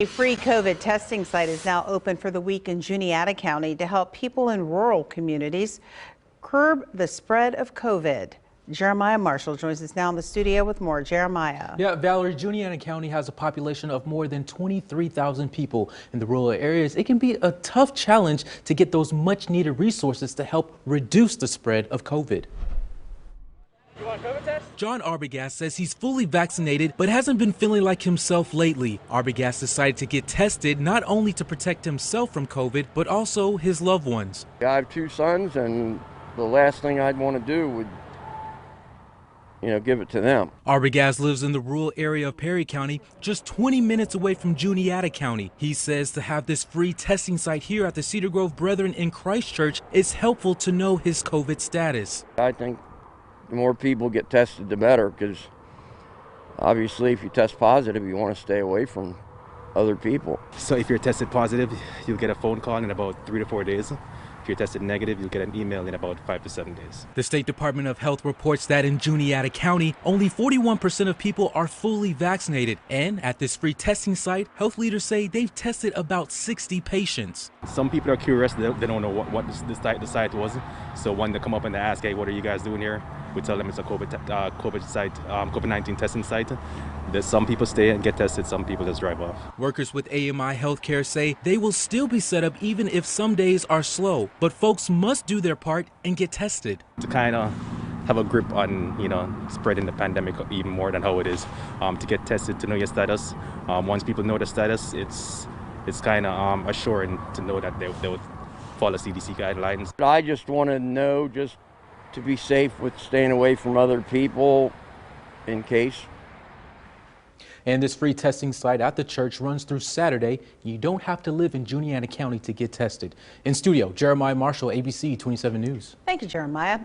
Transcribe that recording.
A free COVID testing site is now open for the week in Juniata County to help people in rural communities curb the spread of COVID. Jeremiah Marshall joins us now in the studio with more. Jeremiah. Yeah, Valerie, Juniata County has a population of more than 23,000 people in the rural areas. It can be a tough challenge to get those much needed resources to help reduce the spread of COVID. You want a COVID test? John Arbogast says he's fully vaccinated but hasn't been feeling like himself lately. Arbogast decided to get tested not only to protect himself from COVID but also his loved ones. I have two sons, and the last thing I'd want to do would give it to them. Arbogast lives in the rural area of Perry County, just 20 minutes away from Juniata County. He says to have this free testing site here at the Cedar Grove Brethren in Christchurch is helpful to know his COVID status. I think the more people get tested, the better, because obviously if you test positive, you want to stay away from other people. So if you're tested positive, you'll get a phone call in about 3 to 4 days. If you're tested negative, you'll get an email in about 5 to 7 days. The State Department of Health reports that in Juniata County, only 41% of people are fully vaccinated. And at this free testing site, health leaders say they've tested about 60 patients. Some people are curious. They don't know what the site was. So when they come up and they ask, hey, what are you guys doing here? We tell them it's a COVID-19 testing site. There's some people stay and get tested, some people just drive off. Workers with AMI Healthcare say they will still be set up even if some days are slow, but folks must do their part and get tested. To kind of have a grip on, spreading the pandemic even more than how it is, to get tested, to know your status. Once people know the status, it's kind of assuring to know that they'll follow CDC guidelines. I just want to know, just to be safe with staying away from other people in case. And this free testing site at the church runs through Saturday. You don't have to live in Juniata County to get tested. In studio, Jeremiah Marshall, ABC 27 News. Thank you, Jeremiah.